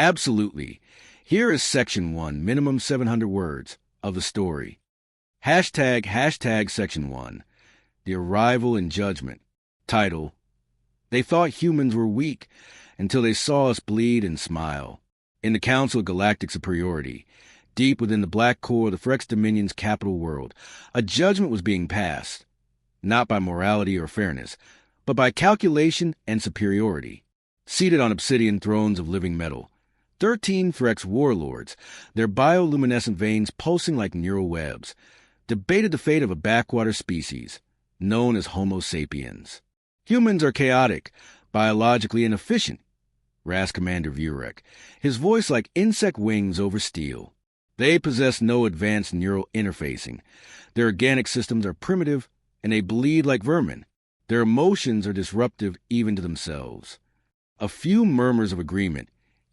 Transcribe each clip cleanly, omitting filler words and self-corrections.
Absolutely. Here is Section 1, minimum 700 words, of the story. Hashtag Section 1. The Arrival and Judgment. Title: They thought humans were weak until they saw us bleed and smile. In the Council of Galactic Superiority, deep within the black core of the Threx Dominion's capital world, a judgment was being passed, not by morality or fairness, but by calculation and superiority. Seated on obsidian thrones of living metal, 13 Threx warlords, their bioluminescent veins pulsing like neural webs, debated the fate of a backwater species known as Homo sapiens. Humans are chaotic, biologically inefficient, rasped Commander Vurek, his voice like insect wings over steel. They possess no advanced neural interfacing. Their organic systems are primitive, and they bleed like vermin. Their emotions are disruptive even to themselves. A few murmurs of agreement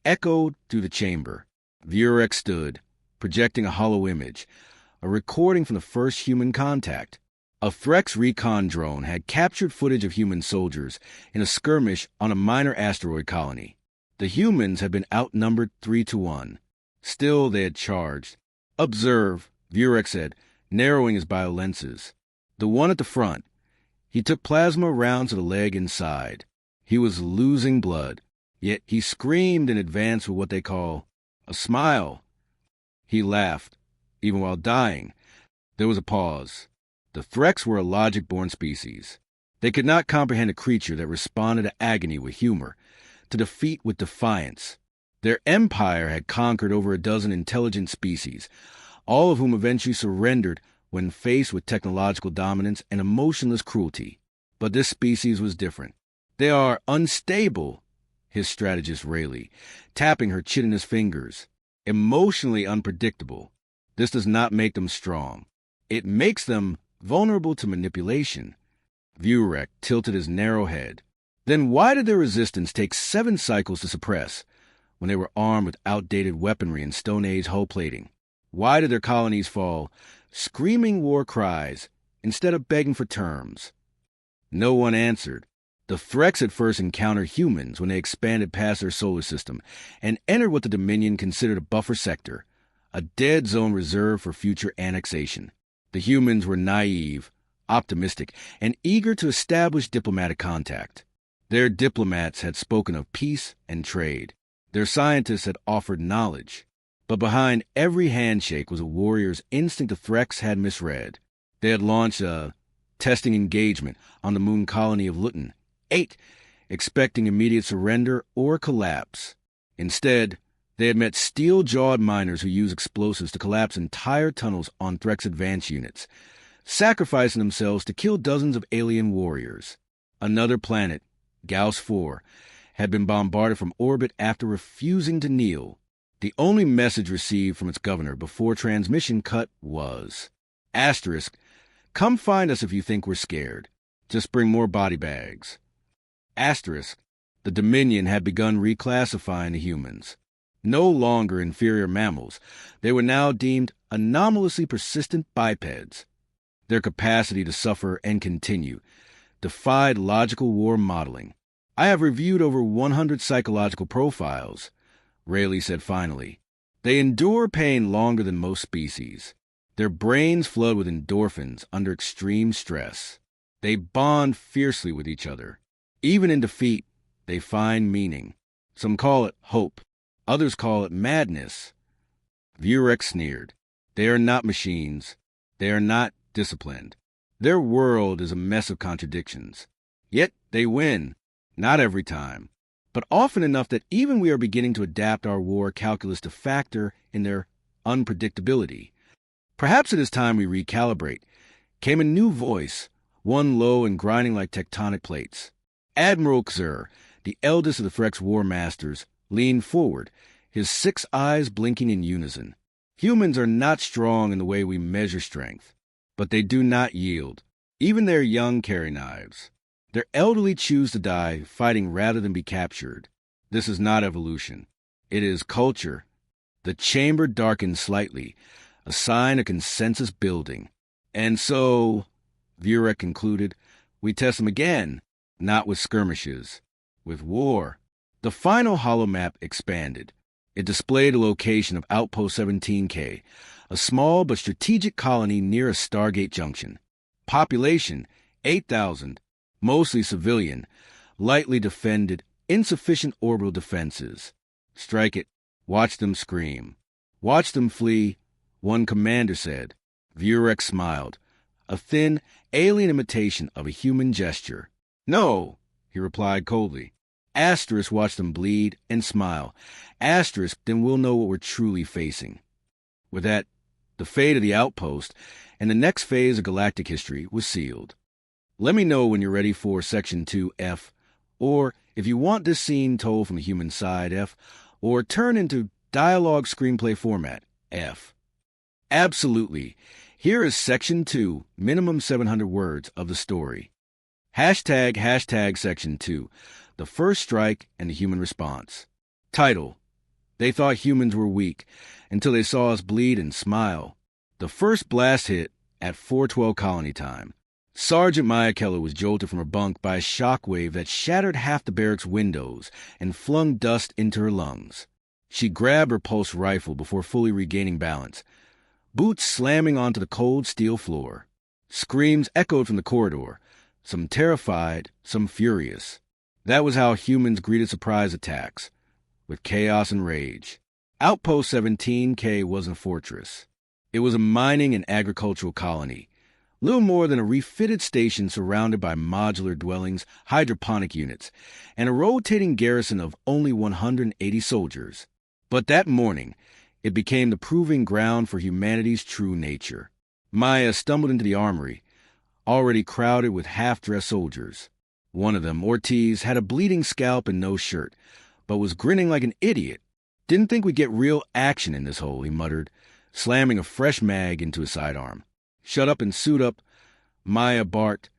echoed through the chamber. Vurek stood, projecting a hollow image, a recording from the first human contact. A Threx recon drone had captured footage of human soldiers in a skirmish on a minor asteroid colony. The humans had been outnumbered 3-1. Still, they had charged. "Observe," Vurek said, narrowing his biolenses. The one at the front. He took plasma round to the leg inside. He was losing blood, yet he screamed in advance with what they call a smile. He laughed, even while dying. There was a pause. The Threx were a logic-born species. They could not comprehend a creature that responded to agony with humor, to defeat with defiance. Their empire had conquered over a dozen intelligent species, all of whom eventually surrendered when faced with technological dominance and emotionless cruelty. But this species was different. "They are unstable," his strategist Rayleigh, tapping her chitinous fingers. "Emotionally unpredictable. This does not make them strong. It makes them vulnerable to manipulation." Vurek tilted his narrow head. "Then why did their resistance take 7 cycles to suppress when they were armed with outdated weaponry and Stone Age hull plating? Why did their colonies fall, screaming war cries, instead of begging for terms?" No one answered. The Threx had first encountered humans when they expanded past their solar system and entered what the Dominion considered a buffer sector, a dead zone reserved for future annexation. The humans were naive, optimistic, and eager to establish diplomatic contact. Their diplomats had spoken of peace and trade. Their scientists had offered knowledge. But behind every handshake was a warrior's instinct the Threx had misread. They had launched a testing engagement on the moon colony of Luton 8, expecting immediate surrender or collapse. Instead, they had met steel-jawed miners who used explosives to collapse entire tunnels on Threx advance units, sacrificing themselves to kill dozens of alien warriors. Another planet, Gauss 4, had been bombarded from orbit after refusing to kneel. The only message received from its governor before transmission cut was, "Asterisk, come find us if you think we're scared. Just bring more body bags." Asterisk, the Dominion had begun reclassifying the humans. No longer inferior mammals, they were now deemed anomalously persistent bipeds. Their capacity to suffer and continue defied logical war modeling. "I have reviewed over 100 psychological profiles," Rayleigh said finally. "They endure pain longer than most species. Their brains flood with endorphins under extreme stress. They bond fiercely with each other. Even in defeat, they find meaning. Some call it hope. Others call it madness." Vurek sneered. "They are not machines. They are not disciplined. Their world is a mess of contradictions. Yet they win. Not every time, but often enough that even we are beginning to adapt our war calculus to factor in their unpredictability. Perhaps it is time we recalibrate." Came a new voice, one low and grinding like tectonic plates. Admiral Xur, the eldest of the Threx War Masters, leaned forward, his 6 eyes blinking in unison. "Humans are not strong in the way we measure strength, but they do not yield. Even their young carry knives. Their elderly choose to die fighting rather than be captured. This is not evolution. It is culture." The chamber darkened slightly, a sign of consensus building. "And so," Vurek concluded, "we test them again, not with skirmishes, with war." The final holomap expanded. It displayed a location of Outpost 17K, a small but strategic colony near a Stargate junction. Population, 8,000, mostly civilian, lightly defended, insufficient orbital defenses. Strike it. Watch them scream. Watch them flee, one commander said. Vurex smiled, a thin, alien imitation of a human gesture. No, he replied coldly. Asterisk watch them bleed and smile. Asterisk, then we'll know what we're truly facing. With that, the fate of the outpost and the next phase of galactic history was sealed. Let me know when you're ready for Section 2F, or if you want this scene told from the human side, F, or turn into dialogue screenplay format, F. Absolutely. Here is Section 2, minimum 700 words of the story. Hashtag Section 2, the first strike and the human response. Title: They thought humans were weak until they saw us bleed and smile. The first blast hit at 4:12 colony time. Sergeant Maya Keller was jolted from her bunk by a shockwave that shattered half the barracks windows and flung dust into her lungs. She grabbed her pulse rifle before fully regaining balance, boots slamming onto the cold steel floor. Screams echoed from the corridor, some terrified, some furious. That was how humans greeted surprise attacks, with chaos and rage. Outpost 17K wasn't a fortress. It was a mining and agricultural colony, little more than a refitted station surrounded by modular dwellings, hydroponic units, and a rotating garrison of only 180 soldiers. But that morning, it became the proving ground for humanity's true nature. Maya stumbled into the armory, already crowded with half-dressed soldiers. One of them, Ortiz, had a bleeding scalp and no shirt, but was grinning like an idiot. Didn't think we'd get real action in this hole, he muttered, slamming a fresh mag into his sidearm. Shut up and suit up, Maya barked,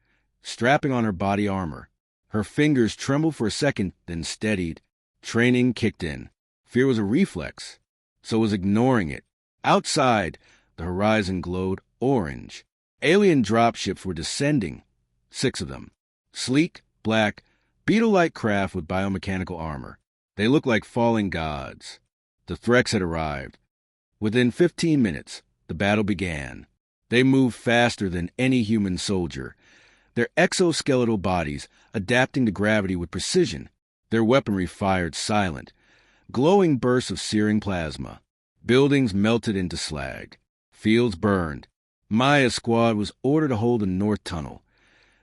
strapping on her body armor. Her fingers trembled for a second, then steadied. Training kicked in. Fear was a reflex, so was ignoring it. Outside, the horizon glowed orange. Alien dropships were descending, 6 of them. Sleek, black, beetle-like craft with biomechanical armor. They looked like fallen gods. The Threx had arrived. Within 15 minutes, the battle began. They moved faster than any human soldier, their exoskeletal bodies adapting to gravity with precision. Their weaponry fired silent, glowing bursts of searing plasma. Buildings melted into slag. Fields burned. Maya's squad was ordered to hold the North Tunnel,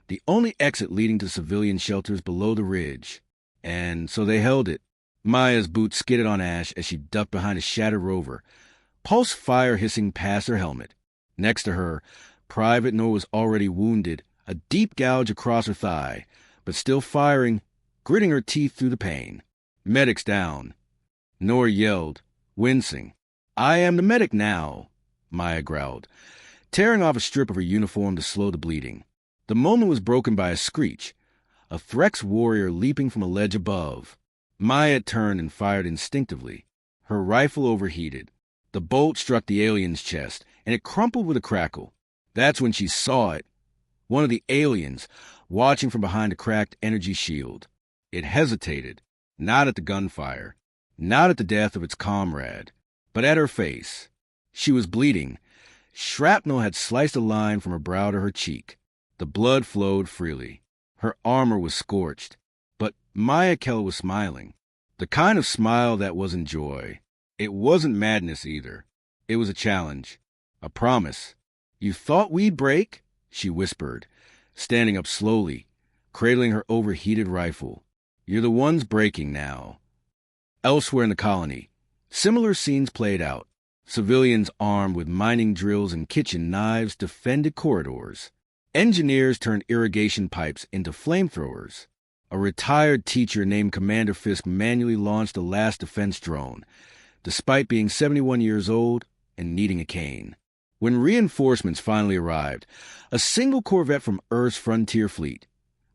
the only exit leading to civilian shelters below the ridge. And so they held it. Maya's boots skidded on ash as she ducked behind a shattered rover, pulse fire hissing past her helmet. Next to her, Private Noor was already wounded, a deep gouge across her thigh, but still firing, gritting her teeth through the pain. Medics down. Noor yelled, wincing. I am the medic now, Maya growled, tearing off a strip of her uniform to slow the bleeding. The moment was broken by a screech, a Threx warrior leaping from a ledge above. Maya turned and fired instinctively. Her rifle overheated. The bolt struck the alien's chest, and it crumpled with a crackle. That's when she saw it. One of the aliens, watching from behind a cracked energy shield. It hesitated, not at the gunfire, not at the death of its comrade, but at her face. She was bleeding. Shrapnel had sliced a line from her brow to her cheek. The blood flowed freely. Her armor was scorched, but Maya Keller was smiling. The kind of smile that wasn't joy. It wasn't madness either. It was a challenge, a promise. You thought we'd break? She whispered, standing up slowly, cradling her overheated rifle. You're the ones breaking now. Elsewhere in the colony, similar scenes played out. Civilians armed with mining drills and kitchen knives defended corridors. Engineers turned irrigation pipes into flamethrowers. A retired teacher named Commander Fisk manually launched the last defense drone, despite being 71 years old and needing a cane. When reinforcements finally arrived, a single corvette from Earth's frontier fleet,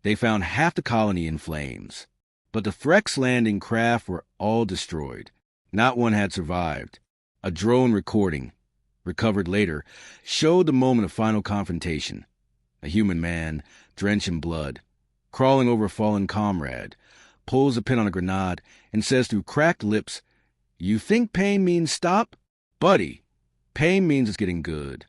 they found half the colony in flames. But the Threx landing craft were all destroyed. Not one had survived. A drone recording, recovered later, showed the moment of final confrontation. A human man, drenched in blood, crawling over a fallen comrade, pulls a pin on a grenade and says through cracked lips, You think pain means stop? Buddy, pain means it's getting good.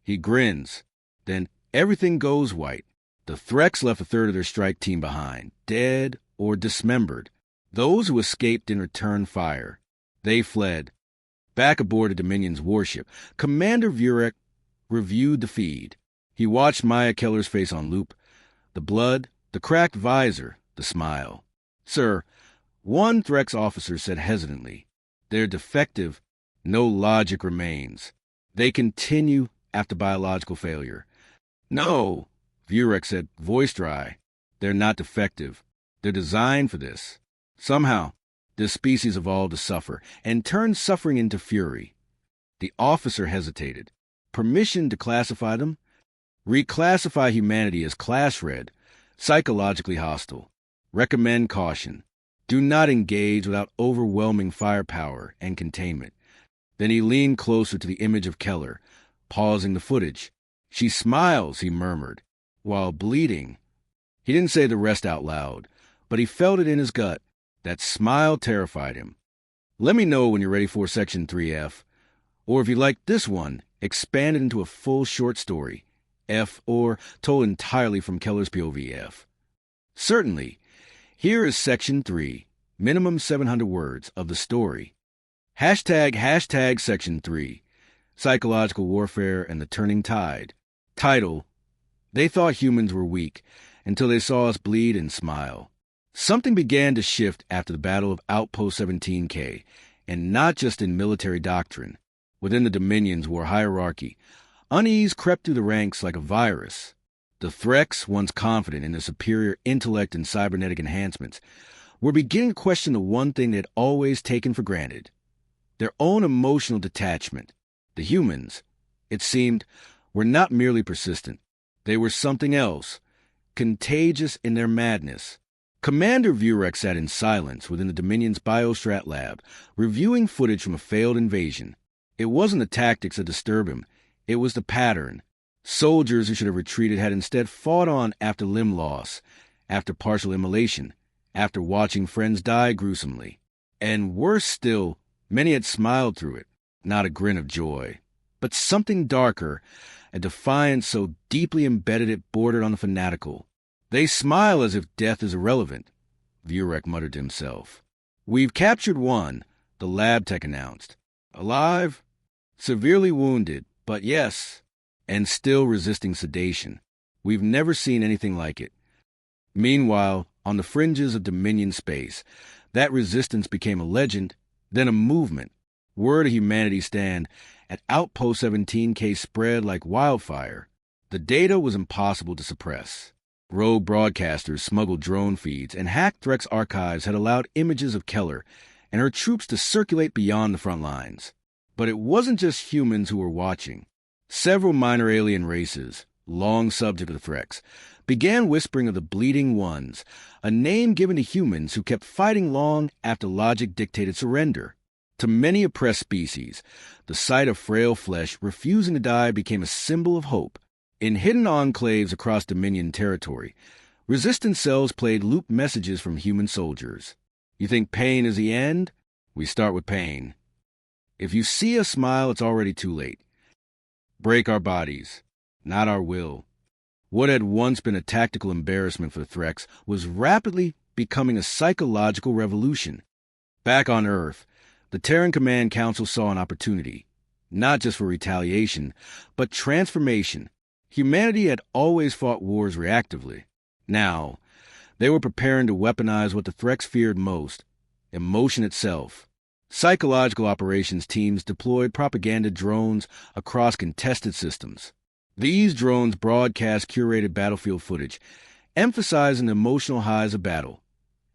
He grins. Then everything goes white. The Threx left a third of their strike team behind, dead or dismembered. Those who escaped didn't return fire. They fled. Back aboard the Dominion's warship, Commander Vurek reviewed the feed. He watched Maya Keller's face on loop. The blood, the cracked visor, the smile. Sir, one Threx officer said hesitantly, they're defective. No logic remains. They continue after biological failure. No, Vurek said, voice dry. They're not defective. They're designed for this. Somehow, this species evolved to suffer and turned suffering into fury. The officer hesitated. Permission to classify them? Reclassify humanity as class-red, psychologically hostile. Recommend caution. Do not engage without overwhelming firepower and containment. Then he leaned closer to the image of Keller, pausing the footage. She smiles, he murmured, while bleeding. He didn't say the rest out loud, but he felt it in his gut. That smile terrified him. Let me know when you're ready for Section 3F. Or if you like this one, expand it into a full short story, F, or told entirely from Keller's POV, F. Certainly. Here is Section 3, minimum 700 words, of the story. Hashtag Section 3, Psychological Warfare and the Turning Tide. Title, They Thought Humans Were Weak Until They Saw Us Bleed and Smile. Something began to shift after the Battle of Outpost 17K, and not just in military doctrine. Within the Dominion's war hierarchy, unease crept through the ranks like a virus. The Threx, once confident in their superior intellect and cybernetic enhancements, were beginning to question the one thing they'd always taken for granted: their own emotional detachment. The humans, it seemed, were not merely persistent. They were something else, contagious in their madness. Commander Vurek sat in silence within the Dominion's Biostrat lab, reviewing footage from a failed invasion. It wasn't the tactics that disturbed him. It was the pattern. Soldiers who should have retreated had instead fought on after limb loss, after partial immolation, after watching friends die gruesomely. And worse still, many had smiled through it, not a grin of joy, but something darker, a defiance so deeply embedded it bordered on the fanatical. They smile as if death is irrelevant, Vurek muttered to himself. We've captured one, the lab tech announced. Alive? Severely wounded, but yes, and still resisting sedation. We've never seen anything like it. Meanwhile, on the fringes of Dominion space, that resistance became a legend, then a movement. Word of humanity's stand at Outpost 17K spread like wildfire. The data was impossible to suppress. Rogue broadcasters smuggled drone feeds, and hacked Threx archives had allowed images of Keller and her troops to circulate beyond the front lines. But it wasn't just humans who were watching. Several minor alien races, long subject of the Threx, began whispering of the Bleeding Ones, a name given to humans who kept fighting long after logic dictated surrender. To many oppressed species, the sight of frail flesh refusing to die became a symbol of hope. In hidden enclaves across Dominion territory, resistance cells played looped messages from human soldiers. You think pain is the end? We start with pain. If you see us smile, it's already too late. Break our bodies, not our will. What had once been a tactical embarrassment for the Threx was rapidly becoming a psychological revolution. Back on Earth, the Terran Command Council saw an opportunity, not just for retaliation, but transformation. Humanity had always fought wars reactively. Now, they were preparing to weaponize what the Threx feared most: emotion itself. Psychological operations teams deployed propaganda drones across contested systems. These drones broadcast curated battlefield footage, emphasizing the emotional highs of battle.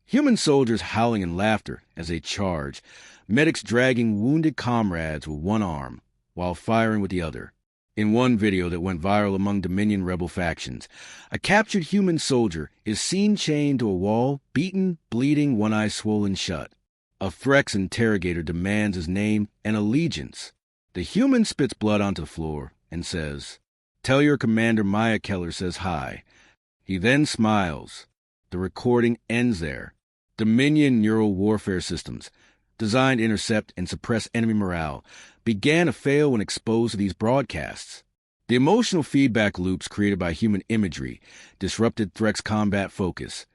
Human soldiers howling in laughter as they charge, medics dragging wounded comrades with one arm, while firing with the other. In one video that went viral among Dominion rebel factions, a captured human soldier is seen chained to a wall, beaten, bleeding, one eye swollen shut. A Threx interrogator demands his name and allegiance. The human spits blood onto the floor and says, "Tell your commander Maya Keller says hi." He then smiles. The recording ends there. Dominion neural warfare systems, designed to intercept and suppress enemy morale, began to fail when exposed to these broadcasts. The emotional feedback loops created by human imagery disrupted Threck's combat focus,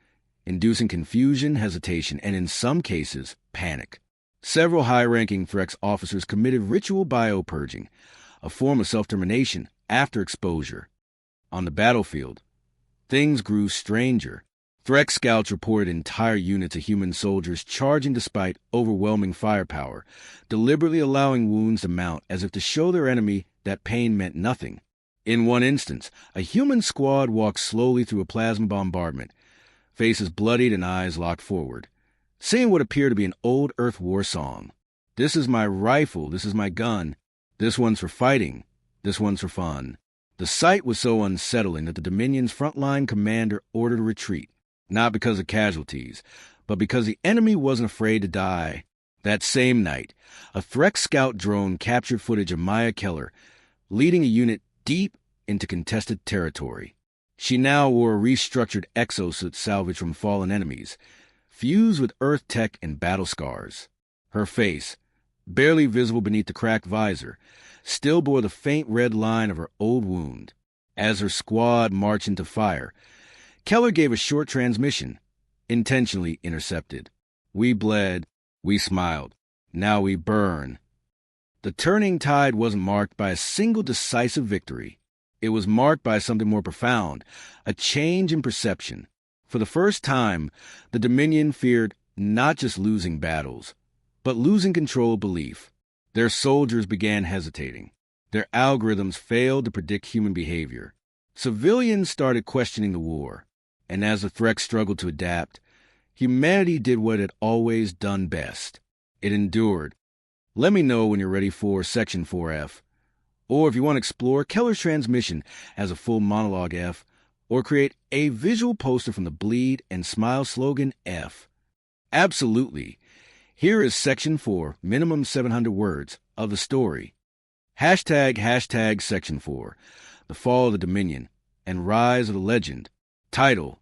inducing confusion, hesitation, and in some cases, panic. Several high-ranking Threck's officers committed ritual biopurging, a form of self-termination after exposure. On the battlefield, things grew stranger. Threck scouts reported entire units of human soldiers charging despite overwhelming firepower, deliberately allowing wounds to mount as if to show their enemy that pain meant nothing. In one instance, a human squad walked slowly through a plasma bombardment, faces bloodied and eyes locked forward, singing what appeared to be an old Earth war song. This is my rifle, this is my gun, this one's for fighting, this one's for fun. The sight was so unsettling that the Dominion's frontline commander ordered a retreat, not because of casualties, but because the enemy wasn't afraid to die. That same night, a Threck scout drone captured footage of Maya Keller leading a unit deep into contested territory. She now wore a restructured exosuit salvaged from fallen enemies, fused with Earth tech and battle scars. Her face, barely visible beneath the cracked visor, still bore the faint red line of her old wound. As her squad marched into fire, Keller gave a short transmission, intentionally intercepted. We bled, we smiled, now we burn. The turning tide wasn't marked by a single decisive victory. It was marked by something more profound, a change in perception. For the first time, the Dominion feared not just losing battles, but losing control of belief. Their soldiers began hesitating. Their algorithms failed to predict human behavior. Civilians started questioning the war. And as the Threck struggled to adapt, humanity did what it had always done best. It endured. Let me know when you're ready for Section 4F. Or if you want to explore Keller's transmission as a full monologue F, or create a visual poster from the Bleed and Smile slogan F. Absolutely. Here is Section 4, minimum 700 words, of the story. Hashtag Section 4, The Fall of the Dominion, and Rise of the Legend. Title: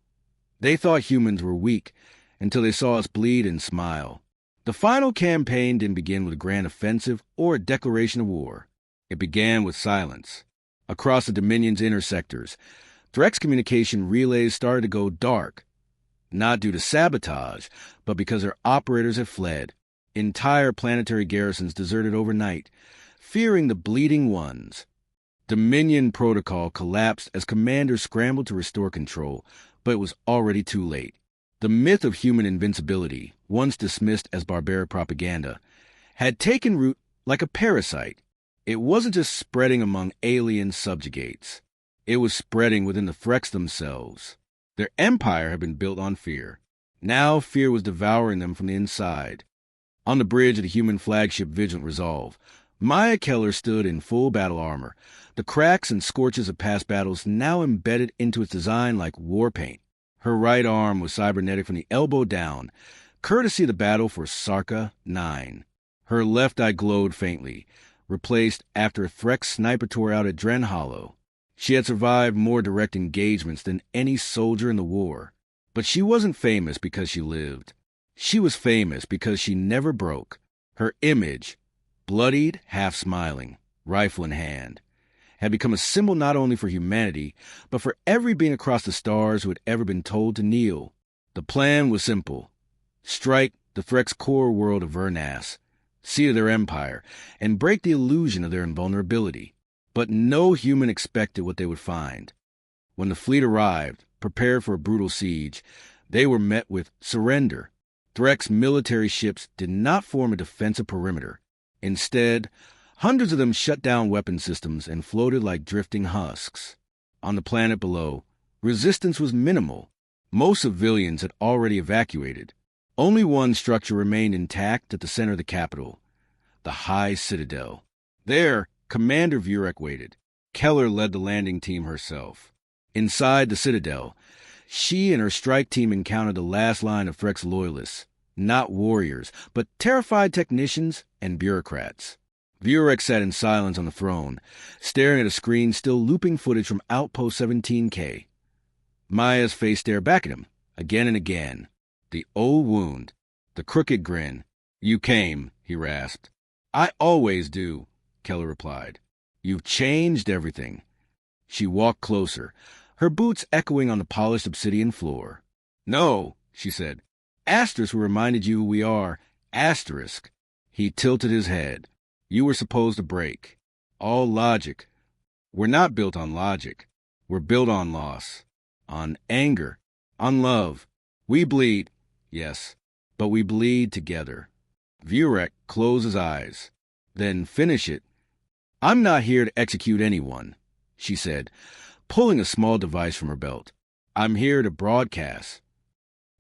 They thought humans were weak until they saw us bleed and smile. The final campaign didn't begin with a grand offensive or a declaration of war. It began with silence. Across the Dominion's inner sectors, Threck's communication relays started to go dark, not due to sabotage, but because their operators had fled. Entire planetary garrisons deserted overnight, fearing the bleeding ones. Dominion protocol collapsed as commanders scrambled to restore control, but it was already too late. The myth of human invincibility, once dismissed as barbaric propaganda, had taken root like a parasite. It wasn't just spreading among alien subjugates. It was spreading within the Threcks themselves. Their empire had been built on fear. Now fear was devouring them from the inside. On the bridge of the human flagship Vigilant Resolve, Maya Keller stood in full battle armor, the cracks and scorches of past battles now embedded into its design like war paint. Her right arm was cybernetic from the elbow down, courtesy of the battle for Sarka 9. Her left eye glowed faintly, replaced after a Threck sniper tore out at Dren Hollow. She had survived more direct engagements than any soldier in the war. But she wasn't famous because she lived. She was famous because she never broke. Her image, bloodied, half-smiling, rifle in hand, had become a symbol not only for humanity, but for every being across the stars who had ever been told to kneel. The plan was simple. Strike the Threck's core world of Vernas, seat of their empire, and break the illusion of their invulnerability. But no human expected what they would find. When the fleet arrived, prepared for a brutal siege, they were met with surrender. Threck's military ships did not form a defensive perimeter. Instead, hundreds of them shut down weapon systems and floated like drifting husks. On the planet below, resistance was minimal. Most civilians had already evacuated. Only one structure remained intact at the center of the capital, the High Citadel. There, Commander Vurek waited. Keller led the landing team herself. Inside the Citadel, she and her strike team encountered the last line of Threck's loyalists, not warriors, but terrified technicians and bureaucrats. Vurek sat in silence on the throne, staring at a screen still looping footage from Outpost 17K. Maya's face stared back at him, again and again. The old wound, the crooked grin, You came, he rasped. I always do, Keller replied. You've changed everything. She walked closer, her boots echoing on the polished obsidian floor. No, she said. Asterisk reminded you who we are. Asterisk. He tilted his head. You were supposed to break. All logic. We're not built on logic. We're built on loss. On anger. On love. We bleed. Yes, but we bleed together. Vurek closed his eyes. Then finish it. I'm not here to execute anyone, she said, pulling a small device from her belt. I'm here to broadcast.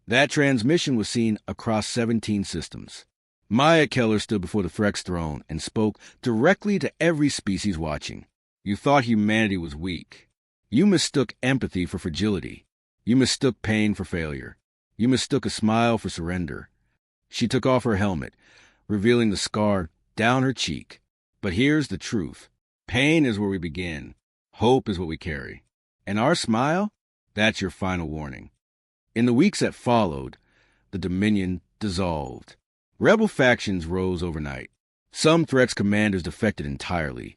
That transmission was seen across 17 systems. Maya Keller stood before the Phrex throne and spoke directly to every species watching. You thought humanity was weak. You mistook empathy for fragility. You mistook pain for failure. You mistook a smile for surrender. She took off her helmet, revealing the scar down her cheek. But here's the truth. Pain is where we begin. Hope is what we carry. And our smile? That's your final warning. In the weeks that followed, the Dominion dissolved. Rebel factions rose overnight. Some Threats commanders defected entirely,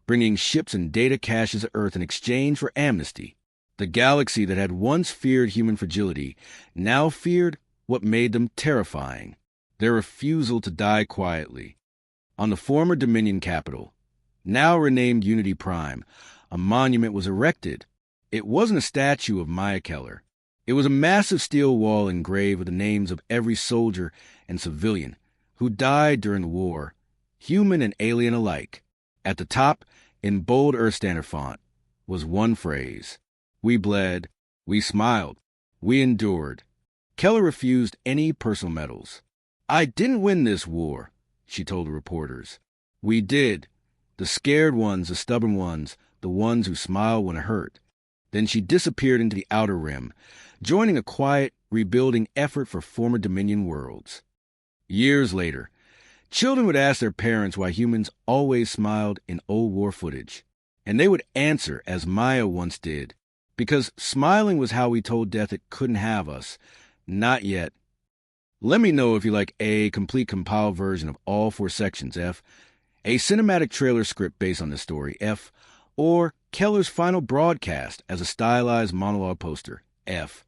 bringing ships and data caches to Earth in exchange for amnesty. The galaxy that had once feared human fragility now feared what made them terrifying, their refusal to die quietly. On the former Dominion capital, now renamed Unity Prime, a monument was erected. It wasn't a statue of Maya Keller. It was a massive steel wall engraved with the names of every soldier and civilian who died during the war, human and alien alike. At the top, in bold Earth Standard font, was one phrase. We bled, we smiled, we endured. Keller refused any personal medals. I didn't win this war, she told the reporters. We did. The scared ones, the stubborn ones, the ones who smile when it hurt. Then she disappeared into the Outer Rim, joining a quiet, rebuilding effort for former Dominion worlds. Years later, children would ask their parents why humans always smiled in old war footage. And they would answer, as Maya once did, because smiling was how we told death it couldn't have us. Not yet. Let me know if you like A, complete compiled version of all 4 sections, F, a cinematic trailer script based on this story, F, or Keller's final broadcast as a stylized monologue poster, F.